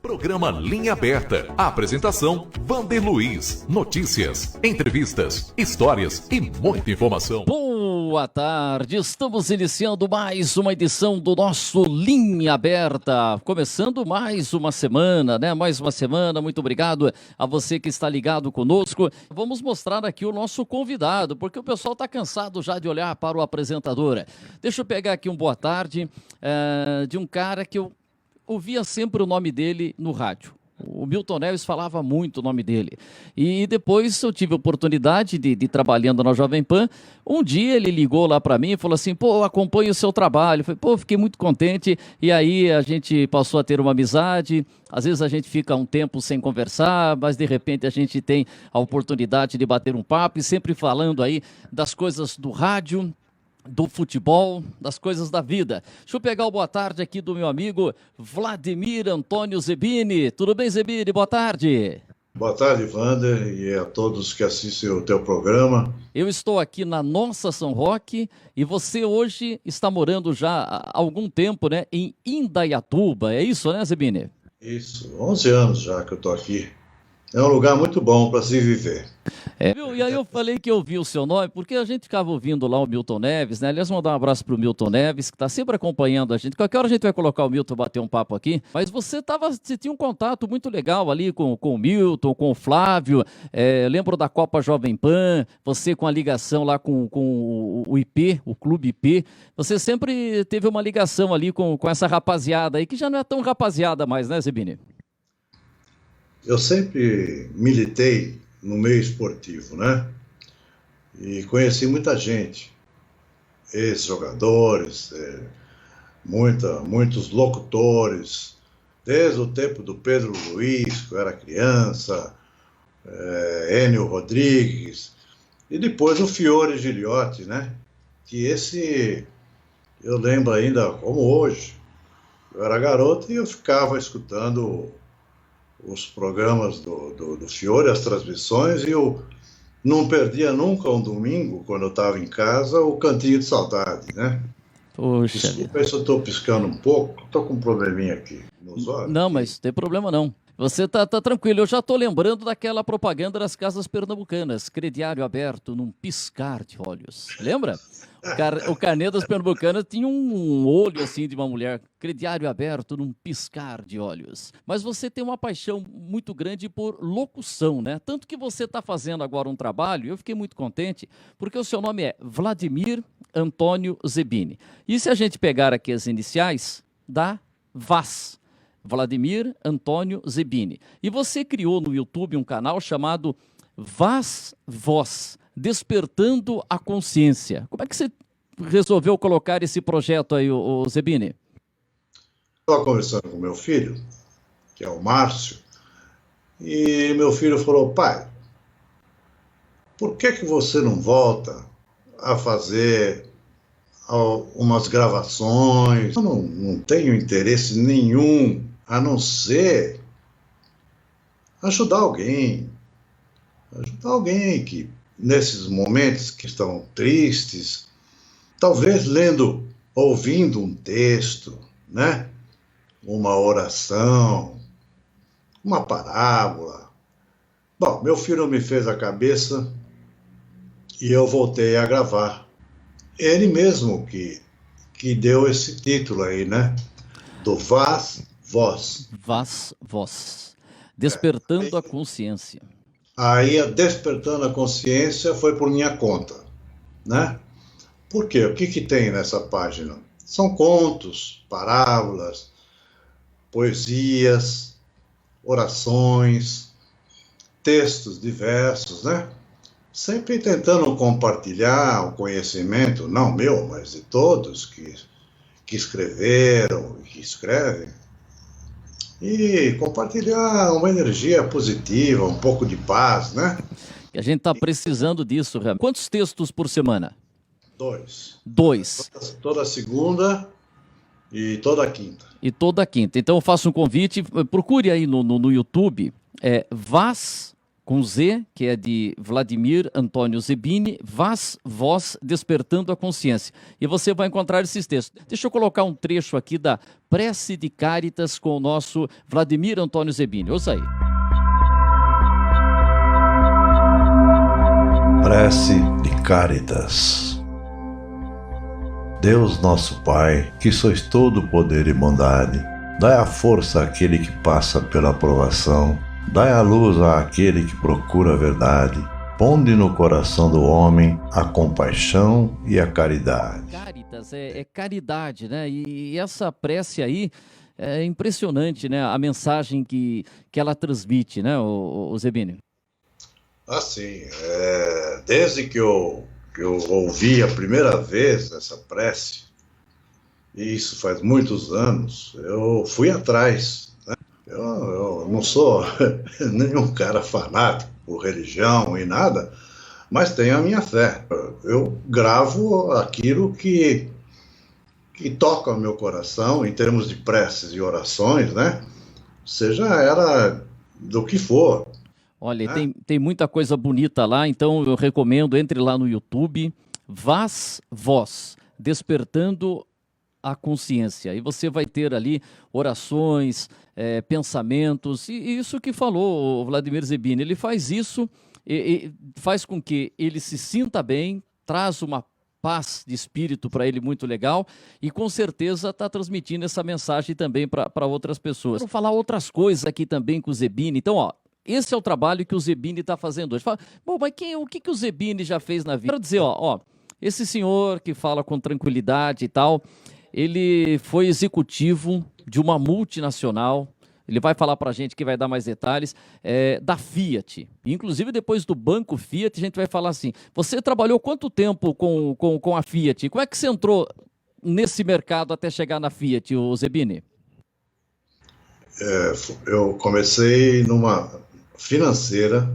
Programa Linha Aberta. Apresentação: Vander Luiz. Notícias, entrevistas, histórias e muita informação. Boa tarde, estamos iniciando mais uma edição do nosso Linha Aberta. Começando mais uma semana, né? Mais uma semana, muito obrigado a você que está ligado conosco. Vamos mostrar aqui o nosso convidado, porque o pessoal está cansado já de olhar para o apresentador. Deixa eu pegar aqui um boa tarde de um cara que eu ouvia sempre o nome dele no rádio. O Milton Neves falava muito o nome dele. E depois eu tive a oportunidade de trabalhando na Jovem Pan. Um dia ele ligou lá para mim e falou assim: pô, acompanho o seu trabalho. Eu falei: pô, fiquei muito contente. E aí a gente passou a ter uma amizade. Às vezes a gente fica um tempo sem conversar, mas de repente a gente tem a oportunidade de bater um papo e sempre falando aí das coisas do rádio, do futebol, das coisas da vida. Deixa eu pegar o boa tarde aqui do meu amigo Vladimir Antônio Zebini. Tudo bem, Zebini? Boa tarde. Boa tarde, Vander, e a todos que assistem o teu programa. Eu estou aqui na Nossa São Roque e você hoje está morando já há algum tempo, né, em Indaiatuba. É isso, né, Zebini? Isso, 11 anos já que eu estou aqui. É um lugar muito bom para se viver. E aí eu falei que eu ouvi o seu nome, porque a gente ficava ouvindo lá o Milton Neves, né? Aliás, mandar um abraço pro Milton Neves, que está sempre acompanhando a gente. Qualquer hora a gente vai colocar o Milton bater um papo aqui. Mas você tinha um contato muito legal ali com o Milton, com o Flávio. Lembro da Copa Jovem Pan, você com a ligação lá com o IP, o Clube IP. Você sempre teve uma ligação ali com essa rapaziada aí, que já não é tão rapaziada mais, né, Zebini? Eu sempre militei no meio esportivo, né? E conheci muita gente, ex-jogadores, muitos locutores, desde o tempo do Pedro Luiz, que eu era criança, Enio Rodrigues, e depois o Fiore Giliotti, né? Que esse eu lembro ainda como hoje. Eu era garoto e eu ficava escutando os programas do Fiore, as transmissões, e eu não perdia nunca um domingo, quando eu estava em casa, o Cantinho de Saudade, né? Poxa. Desculpa se eu estou piscando um pouco, estou com um probleminha aqui nos olhos. Não, mas não tem problema não. Você tá tranquilo, eu já tô lembrando daquela propaganda das casas pernambucanas, crediário aberto num piscar de olhos. Lembra? O carnê das pernambucanas tinha um olho assim de uma mulher, crediário aberto num piscar de olhos. Mas você tem uma paixão muito grande por locução, né? Tanto que você está fazendo agora um trabalho, eu fiquei muito contente, porque o seu nome é Vladimir Antônio Zebini. E se a gente pegar aqui as iniciais, dá VAS. Vladimir Antônio Zebini. E você criou no YouTube um canal chamado Vaz Voz, Despertando a Consciência. Como é que você resolveu colocar esse projeto aí, o Zebini? Estava conversando com meu filho, que é o Márcio, e meu filho falou: pai, por que você não volta a fazer umas gravações? Eu não tenho interesse nenhum a não ser ajudar alguém que nesses momentos que estão tristes, talvez ouvindo um texto, né? Uma oração, uma parábola. Bom, meu filho me fez a cabeça e eu voltei a gravar. Ele mesmo que deu esse título aí, né? Do Vaz Voz. Vaz Voz. Despertando a Consciência. Aí, Despertando a Consciência foi por minha conta, né? Por quê? O que tem nessa página? São contos, parábolas, poesias, orações, textos diversos, né? Sempre tentando compartilhar o conhecimento, não meu, mas de todos que escreveram e que escrevem, e compartilhar uma energia positiva, um pouco de paz, né? E a gente está precisando disso, realmente. Quantos textos por semana? 2. Toda segunda e toda quinta. E toda quinta. Então eu faço um convite, procure aí no YouTube, Vaz com Z, que é de Vladimir Antônio Zerbini, Voz Despertando a Consciência. E você vai encontrar esses textos. Deixa eu colocar um trecho aqui da Prece de Caritas com o nosso Vladimir Antônio Zerbini. Ouça aí. Prece de Caritas. Deus nosso Pai, que sois todo poder e bondade, dai a força àquele que passa pela provação, dai a luz àquele que procura a verdade, ponde no coração do homem a compaixão e a caridade. Caritas é caridade, né? E essa prece aí é impressionante, né? A mensagem que ela transmite, né, o Zerbini? Assim, desde que eu ouvi a primeira vez essa prece, e isso faz muitos anos, eu fui atrás, né? Eu não sou nenhum cara fanático por religião e nada, mas tenho a minha fé. Eu gravo aquilo que toca o meu coração em termos de preces e orações, né? Seja ela do que for. Olha, tem muita coisa bonita lá, então eu recomendo, entre lá no YouTube, Voz Despertando a Consciência. E você vai ter ali orações, pensamentos, e isso que falou o Vladimir Zerbini, ele faz isso e faz com que ele se sinta bem, traz uma paz de espírito para ele muito legal e com certeza está transmitindo essa mensagem também para outras pessoas. Vou falar outras coisas aqui também com o Zerbini. Então, ó, esse é o trabalho que o Zerbini está fazendo hoje. Fala, bom, mas o que o Zerbini já fez na vida? Quero dizer, ó, esse senhor que fala com tranquilidade e tal, ele foi executivo de uma multinacional, ele vai falar para a gente que vai dar mais detalhes, da Fiat. Inclusive, depois do banco Fiat, a gente vai falar assim, você trabalhou quanto tempo com a Fiat? Como é que você entrou nesse mercado até chegar na Fiat, o Zerbini? Eu comecei numa financeira,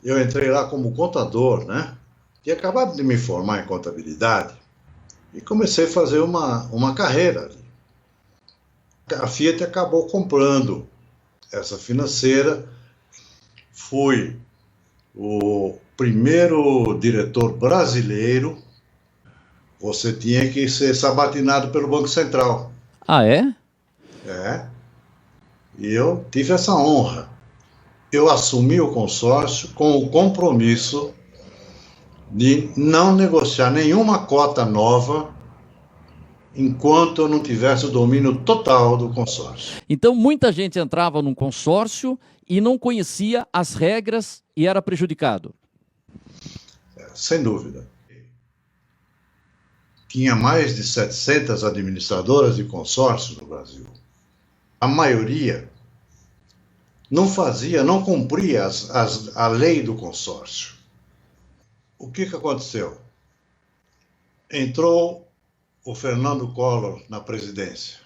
eu entrei lá como contador, né? Tinha acabado de me formar em contabilidade e comecei a fazer uma carreira ali. A Fiat acabou comprando essa financeira, fui o primeiro diretor brasileiro, você tinha que ser sabatinado pelo Banco Central. Ah, é? E eu tive essa honra. Eu assumi o consórcio com o compromisso de não negociar nenhuma cota nova enquanto eu não tivesse o domínio total do consórcio. Então, muita gente entrava num consórcio e não conhecia as regras e era prejudicado. Sem dúvida. Tinha mais de 700 administradoras de consórcios no Brasil. A maioria não cumpria a lei do consórcio. O que aconteceu? Entrou o Fernando Collor na presidência,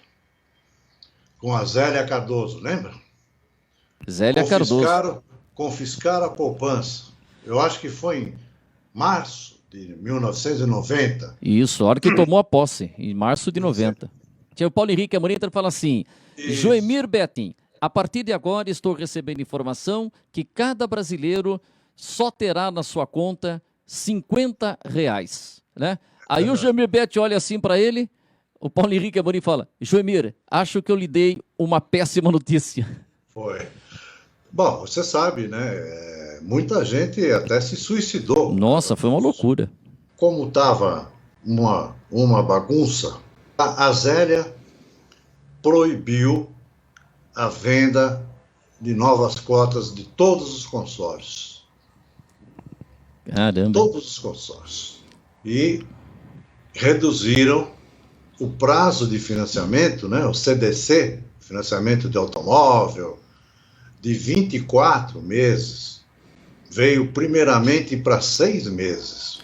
com a Zélia Cardoso, lembra? Zélia Cardoso. Confiscaram a poupança. Eu acho que foi em março de 1990. Isso, a hora que tomou a posse, em março de 90. Tinha o Paulo Henrique Amorim fala assim, Joemir Betting, a partir de agora estou recebendo informação que cada brasileiro só terá na sua conta R$50, né? Aí o Joemir Betting olha assim para ele, o Paulo Henrique Amorim fala, Joemir, acho que eu lhe dei uma péssima notícia. Foi. Bom, você sabe, né? Muita gente até se suicidou. Nossa, foi uma loucura. Como estava uma bagunça, a Zélia proibiu a venda de novas cotas de todos os consórcios. Caramba. Todos os consórcios. E reduziram o prazo de financiamento, né, o CDC, financiamento de automóvel, de 24 meses. Veio primeiramente para 6 meses,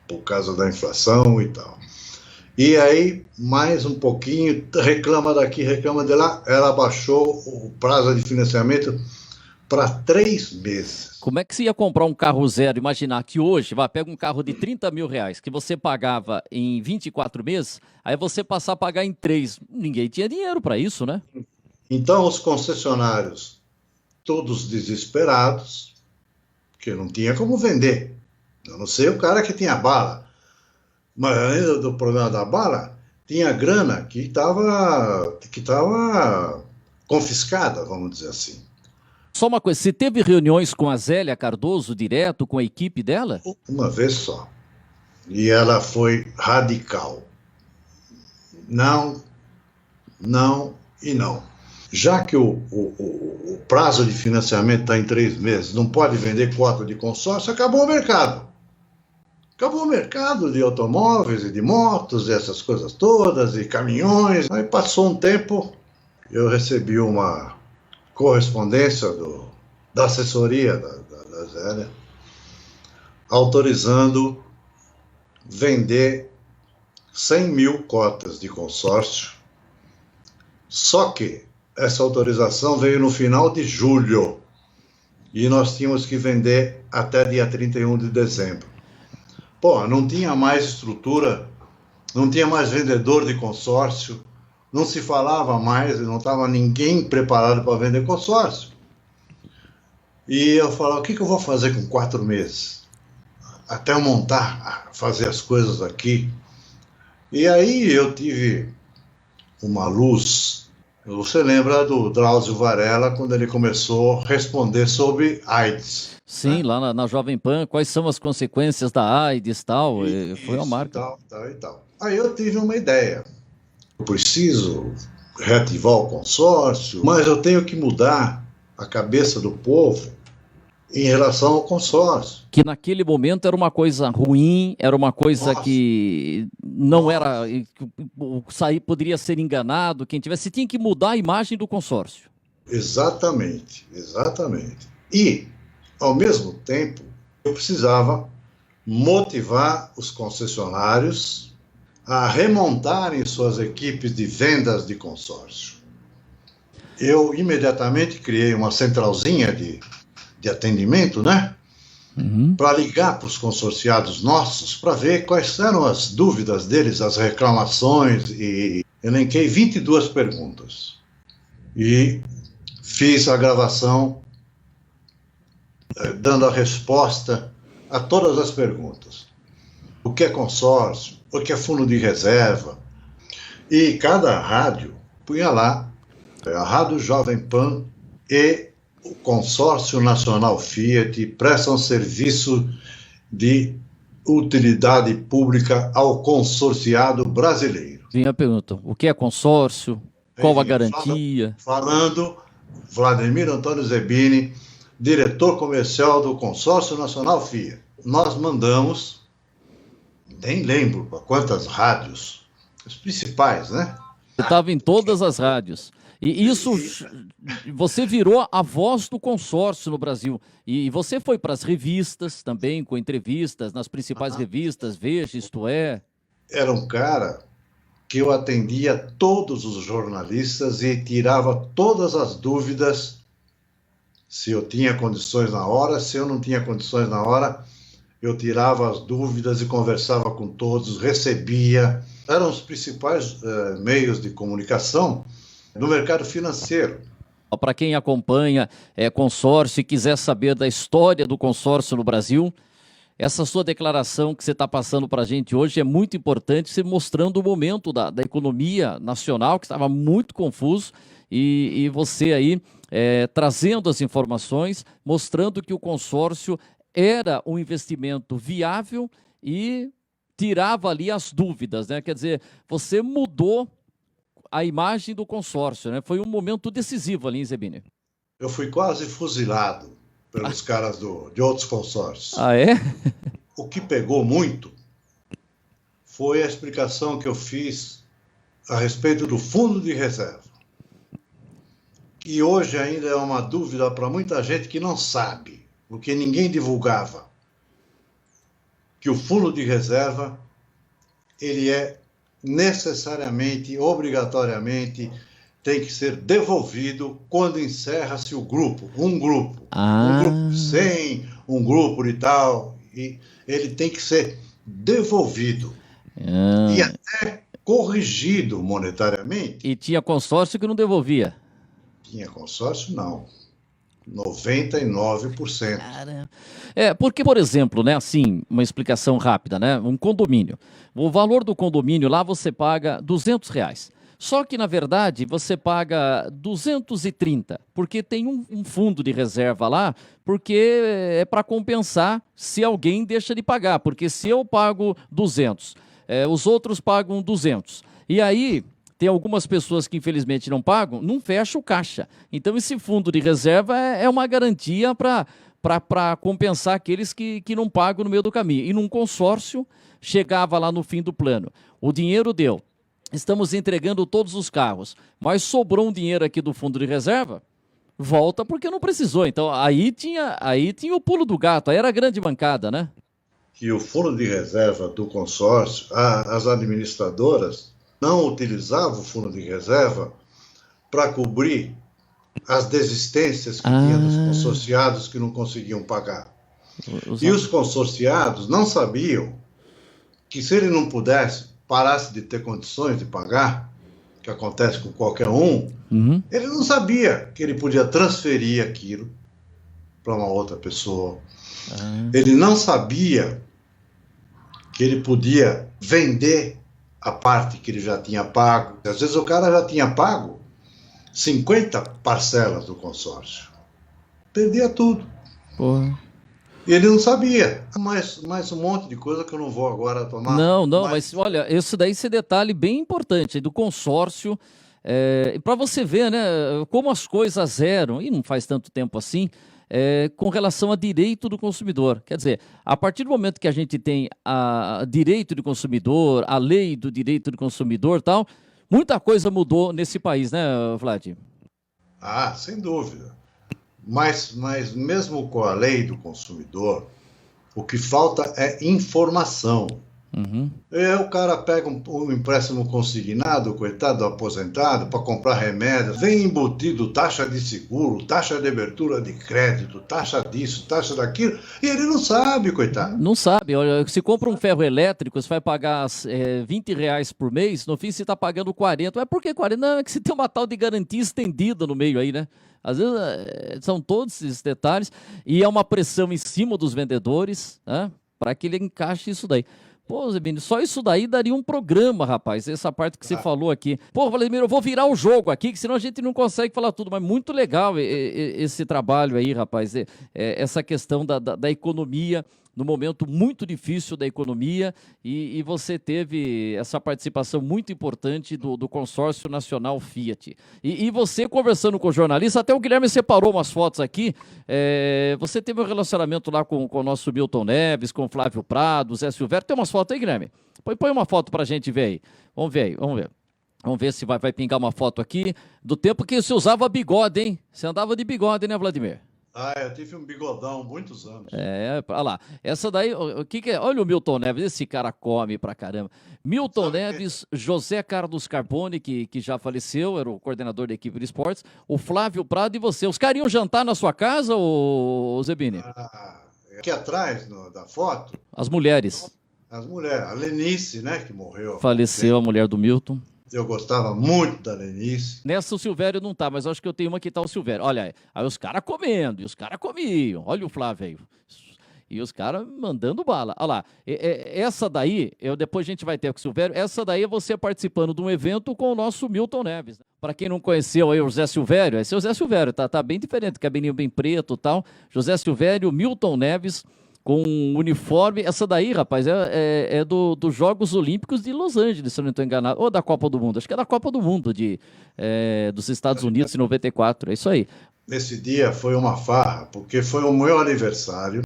por causa da inflação e tal. E aí, mais um pouquinho, reclama daqui, reclama de lá, ela baixou o prazo de financiamento para 3 meses. Como é que você ia comprar um carro zero? Imaginar que hoje, pega um carro de R$30 mil, que você pagava em 24 meses, aí você passar a pagar em 3. Ninguém tinha dinheiro para isso, né? Então, os concessionários, todos desesperados, porque não tinha como vender. Eu não sei o cara que tinha bala, mas além do problema da bala, tinha grana que estava confiscada, vamos dizer assim. Só uma coisa, você teve reuniões com a Zélia Cardoso direto, com a equipe dela? Uma vez só. E ela foi radical. Não, não e não. Já que o prazo de financiamento está em 3 meses, não pode vender cota de consórcio, acabou o mercado. Acabou o mercado de automóveis e de motos, e essas coisas todas, e caminhões. Aí passou um tempo, eu recebi uma correspondência da assessoria da Zélia, autorizando vender 100 mil cotas de consórcio. Só que essa autorização veio no final de julho e nós tínhamos que vender até dia 31 de dezembro. Pô, não tinha mais estrutura, não tinha mais vendedor de consórcio, não se falava mais, não estava ninguém preparado para vender consórcio. E eu falava, o que eu vou fazer com 4 meses? Até eu montar, fazer as coisas aqui. E aí eu tive uma luz. Você lembra do Drauzio Varela, quando ele começou a responder sobre AIDS? Sim, né? Lá na Jovem Pan, quais são as consequências da AIDS e tal, foi uma marca. Tal. Aí eu tive uma ideia. Eu preciso reativar o consórcio, mas eu tenho que mudar a cabeça do povo em relação ao consórcio. Que naquele momento era uma coisa ruim, era uma coisa que não era... poderia ser enganado, quem tivesse... Você tinha que mudar a imagem do consórcio. Exatamente. E, ao mesmo tempo, eu precisava motivar os concessionários a remontarem suas equipes de vendas de consórcio. Eu imediatamente criei uma centralzinha de atendimento, né? Para ligar para os consorciados nossos, para ver quais eram as dúvidas deles, as reclamações, e elenquei 22 perguntas. E fiz a gravação dando a resposta a todas as perguntas. O que é consórcio? O que é fundo de reserva? E cada rádio punha lá a Rádio Jovem Pan e o Consórcio Nacional Fiat prestam serviço de utilidade pública ao consorciado brasileiro. Vinha a pergunta, o que é consórcio? Qual a garantia? Falando, Vladimir Antônio Zebini, diretor comercial do Consórcio Nacional Fiat. Nós mandamos, nem lembro para quantas rádios, as principais, né? Você estava em todas as rádios. E isso, você virou a voz do consórcio no Brasil. E você foi para as revistas também, com entrevistas, nas principais revistas, Veja, Isto É. Era um cara que eu atendia todos os jornalistas e tirava todas as dúvidas, se eu tinha condições na hora, se eu não tinha condições na hora, eu tirava as dúvidas e conversava com todos, recebia. Eram os principais meios de comunicação no mercado financeiro. Para quem acompanha consórcio e quiser saber da história do consórcio no Brasil, essa sua declaração que você está passando para a gente hoje é muito importante, você mostrando o momento da economia nacional, que estava muito confuso, e você aí trazendo as informações, mostrando que o consórcio era um investimento viável e tirava ali as dúvidas, né? Quer dizer, você mudou a imagem do consórcio, né? Foi um momento decisivo ali, Zebini. Eu fui quase fuzilado pelos caras de outros consórcios. Ah, é? O que pegou muito foi a explicação que eu fiz a respeito do fundo de reserva. E hoje ainda é uma dúvida para muita gente que não sabe, porque ninguém divulgava, que o fundo de reserva, ele é necessariamente, obrigatoriamente, tem que ser devolvido quando encerra-se o grupo, um grupo. Um grupo de 100, um grupo de tal, e ele tem que ser devolvido. E até corrigido monetariamente. E tinha consórcio que não devolvia? Tinha consórcio, não. 99%. Cara, porque, por exemplo, né, assim, uma explicação rápida, né, um condomínio. O valor do condomínio lá você paga R$ 200. Só que, na verdade, você paga 230, porque tem um fundo de reserva lá, porque é para compensar se alguém deixa de pagar. Porque se eu pago 200, os outros pagam 200. E aí, tem algumas pessoas que infelizmente não pagam, não fecha o caixa. Então, esse fundo de reserva é uma garantia para compensar aqueles que não pagam no meio do caminho. E num consórcio, chegava lá no fim do plano. O dinheiro deu. Estamos entregando todos os carros, mas sobrou um dinheiro aqui do fundo de reserva, volta porque não precisou. Então aí tinha o pulo do gato, aí era a grande bancada, né? Que o fundo de reserva do consórcio, as administradoras não utilizavam o fundo de reserva para cobrir as desistências que tinha dos consorciados que não conseguiam pagar. E os consorciados não sabiam que se ele não parasse de ter condições de pagar, que acontece com qualquer um, ele não sabia que ele podia transferir aquilo para uma outra pessoa. Ele não sabia que ele podia vender a parte que ele já tinha pago. Às vezes o cara já tinha pago 50 parcelas do consórcio. Perdia tudo. Porra. E ele não sabia. Mais um monte de coisa que eu não vou agora tomar. Não, mas olha, esse detalhe bem importante do consórcio, para você ver, né, como as coisas eram, e não faz tanto tempo assim, com relação a direito do consumidor. Quer dizer, a partir do momento que a gente tem a direito do consumidor, a lei do direito do consumidor e tal, muita coisa mudou nesse país, né, Vlad? Sem dúvida. Mas mesmo com a lei do consumidor, o que falta é informação. O cara pega um empréstimo consignado, coitado do aposentado, para comprar remédios, vem embutido taxa de seguro, taxa de abertura de crédito, taxa disso, taxa daquilo, e ele não sabe, coitado. Não sabe. Olha, se compra um ferro elétrico, você vai pagar R$ 20 por mês, no fim você está pagando 40. Mas por que 40? Não, é que você tem uma tal de garantia estendida no meio aí, né? Às vezes são todos esses detalhes e é uma pressão em cima dos vendedores, né, para que ele encaixe isso daí. Pô, Zebini, só isso daí daria um programa, rapaz, essa parte que você falou aqui. Pô, Vladimir, eu vou virar o jogo aqui, que senão a gente não consegue falar tudo, mas muito legal esse trabalho aí, rapaz, essa questão da economia, no momento muito difícil da economia, e você teve essa participação muito importante do Consórcio Nacional Fiat. E você conversando com o jornalista, até o Guilherme separou umas fotos aqui, você teve um relacionamento lá com o nosso Milton Neves, com o Flávio Prado, Zé Silvério. Tem umas fotos aí, Guilherme? Põe uma foto pra gente ver aí. Vamos ver aí, vamos ver. Vamos ver se vai pingar uma foto aqui do tempo que você usava bigode, hein? Você andava de bigode, né, Vladimir? Eu tive um bigodão muitos anos. Olha lá. Essa daí, o que é? Olha o Milton Neves, esse cara come pra caramba. Milton Neves, José Carlos Carbone, que já faleceu, era o coordenador da equipe de esportes, o Flávio Prado e você. Os caras iam jantar na sua casa, ô Zebini? Aqui atrás da foto. As mulheres. As mulheres. A Lenice, né, que morreu. Faleceu a mulher do Milton. Eu gostava muito da Lenice. Nessa o Silvério não tá, mas eu acho que eu tenho uma que tá o Silvério. Olha aí os caras comendo, e os caras comiam. Olha o Flávio aí. E os caras mandando bala. Olha lá, essa daí, depois a gente vai ter com o Silvério, essa daí é você participando de um evento com o nosso Milton Neves. Para quem não conheceu aí o José Silvério, esse é o José Silvério, tá bem diferente, cabelinho bem preto e tal. José Silvério, Milton Neves, com um uniforme. Essa daí, rapaz, é dos Jogos Olímpicos de Los Angeles, se eu não estou enganado. Ou da Copa do Mundo. Acho que é da Copa do Mundo dos Estados Unidos em 94. É isso aí. Nesse dia foi uma farra, porque foi o meu aniversário.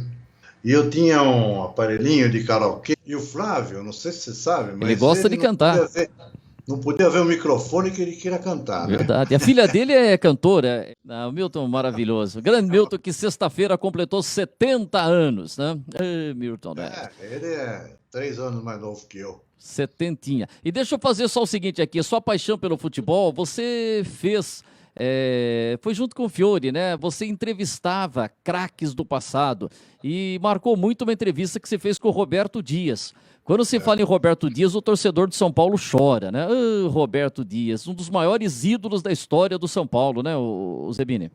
E eu tinha um aparelhinho de karaokê. E o Flávio, não sei se você sabe, mas ele gosta de cantar. Não podia ver o microfone que ele queria cantar, né? Verdade. A filha dele é cantora. O Milton, maravilhoso. Grande Milton, que sexta-feira completou 70 anos, né? Milton, né? Ele é 3 anos mais novo que eu. Setentinha. E deixa eu fazer só o seguinte aqui, sua paixão pelo futebol, você fez... foi junto com o Fiore, né? Você entrevistava craques do passado e marcou muito uma entrevista que você fez com o Roberto Dias. Quando se fala em Roberto Dias, o torcedor de São Paulo chora, né? Roberto Dias, um dos maiores ídolos da história do São Paulo, né, o Zebini?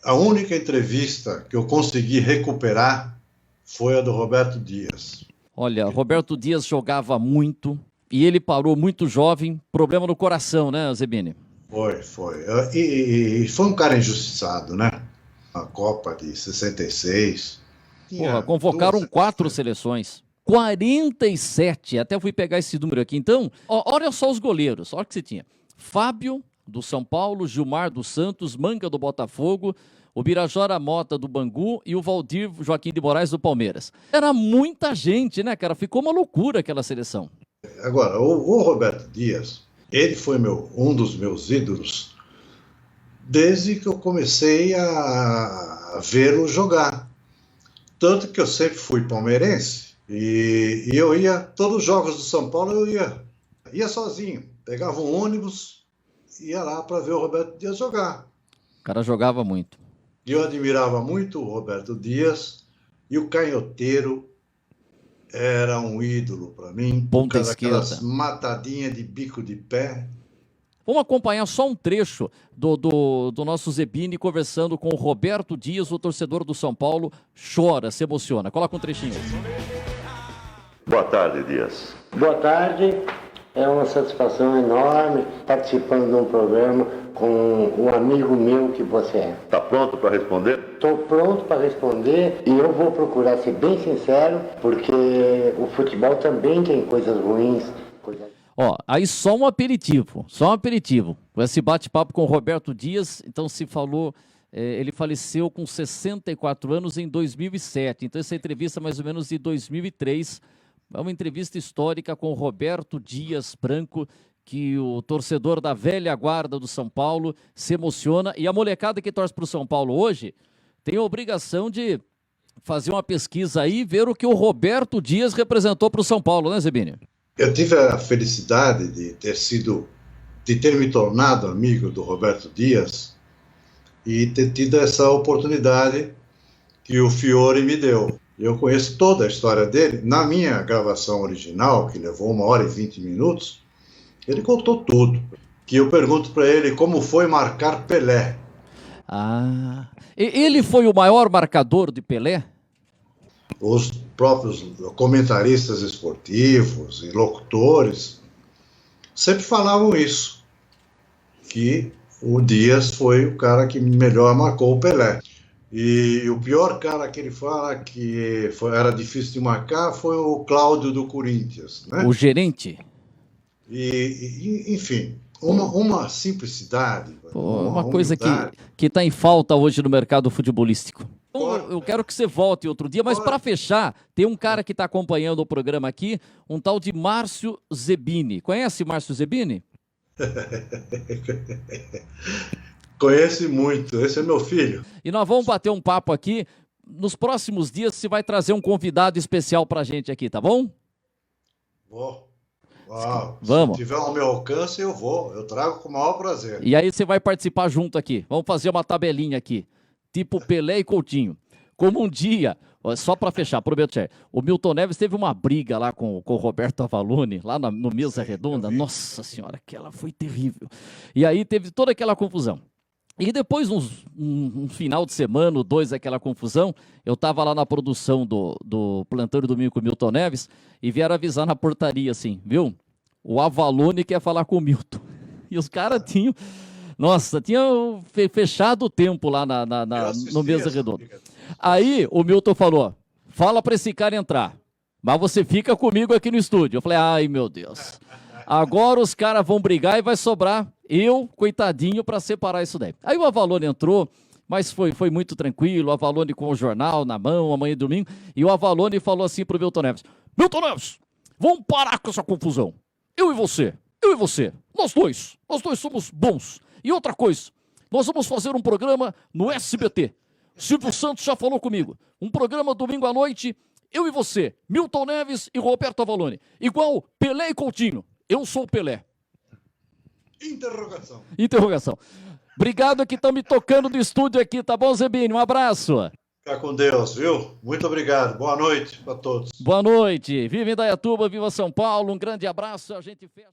A única entrevista que eu consegui recuperar foi a do Roberto Dias. Olha, Roberto Dias jogava muito e ele parou muito jovem, problema no coração, né, Zebini? Foi. E foi um cara injustiçado, né? A Copa de 66. Porra, convocaram 4 seleções. 47, até fui pegar esse número aqui. Então, olha só os goleiros, olha o que você tinha. Fábio, do São Paulo, Gilmar do Santos, Manga do Botafogo, o Birajara Mota do Bangu e o Valdir Joaquim de Moraes do Palmeiras. Era muita gente, né, cara? Ficou uma loucura aquela seleção. Agora, o Roberto Dias, ele foi um dos meus ídolos desde que eu comecei a vê-lo jogar. Tanto que eu sempre fui palmeirense e eu ia, todos os jogos do São Paulo eu ia sozinho. Pegava um ônibus e ia lá para ver o Roberto Dias jogar. O cara jogava muito. E eu admirava muito o Roberto Dias e o Canhoteiro era um ídolo para mim. Ponta esquerda. Aquelas matadinhas de bico de pé. Vamos acompanhar só um trecho do nosso Zebini conversando com o Roberto Dias, o torcedor do São Paulo. Chora, se emociona. Coloca um trechinho. Boa tarde, Dias. Boa tarde. É uma satisfação enorme participando de um programa com um amigo meu que você é. Está pronto para responder? Estou pronto para responder e eu vou procurar ser bem sincero, porque o futebol também tem coisas ruins. Ó, aí só um aperitivo. Com esse bate-papo com o Roberto Dias, então se falou, ele faleceu com 64 anos em 2007. Então essa entrevista mais ou menos de 2003, é uma entrevista histórica com o Roberto Dias Branco, que o torcedor da velha guarda do São Paulo se emociona. E a molecada que torce para o São Paulo hoje tem a obrigação de fazer uma pesquisa aí e ver o que o Roberto Dias representou para o São Paulo, né, Zebini? Eu tive a felicidade de ter me tornado amigo do Roberto Dias e ter tido essa oportunidade que o Fiore me deu. Eu conheço toda a história dele. Na minha gravação original, que levou 1h e 20 minutos, ele contou tudo. Que eu pergunto para ele como foi marcar Pelé. Ah, ele foi o maior marcador de Pelé? Os próprios comentaristas esportivos e locutores sempre falavam isso, que o Dias foi o cara que melhor marcou o Pelé. E o pior cara que ele fala que era difícil de marcar foi o Cláudio do Corinthians, né? O gerente. Enfim, uma simplicidade. Uma coisa que está em falta hoje no mercado futebolístico. Eu quero que você volte outro dia, mas para fechar, tem um cara que está acompanhando o programa aqui, um tal de Márcio Zebini. Conhece Márcio Zebini? Conhece muito, esse é meu filho. E nós vamos bater um papo aqui. Nos próximos dias você vai trazer um convidado especial pra gente aqui, tá bom? Vou. Vamos. Se tiver ao meu alcance, eu trago com o maior prazer. E aí você vai participar junto aqui. Vamos fazer uma tabelinha aqui, tipo Pelé e Coutinho. Como um dia, só para fechar, prometo, o Milton Neves teve uma briga lá com o Roberto Avalone, lá no Mesa Redonda. Nossa senhora, aquela foi terrível. E aí teve toda aquela confusão. E depois, um final de semana ou 2, aquela confusão, eu estava lá na produção do Plantão do Domingo com o Milton Neves e vieram avisar na portaria assim, viu? O Avalone quer falar com o Milton. E os caras tinham fechado o tempo lá no Mesa Redonda. Aí o Milton falou, fala para esse cara entrar, mas você fica comigo aqui no estúdio. Eu falei, ai meu Deus. Agora os caras vão brigar e vai sobrar eu, coitadinho, para separar isso daí. Aí o Avalone entrou, mas foi muito tranquilo, o Avalone com o jornal na mão, amanhã e domingo, e o Avalone falou assim pro Milton Neves, Milton Neves, vamos parar com essa confusão. Eu e você, nós dois somos bons. E outra coisa, nós vamos fazer um programa no SBT. Silvio Santos já falou comigo, um programa domingo à noite, eu e você, Milton Neves e Roberto Avalone, igual Pelé e Coutinho. Eu sou o Pelé. Interrogação. Obrigado que estão me tocando do estúdio aqui, tá bom, Zebini? Um abraço. Fica com Deus, viu? Muito obrigado. Boa noite para todos. Boa noite. Viva Indaiatuba, viva São Paulo. Um grande abraço. A gente fecha.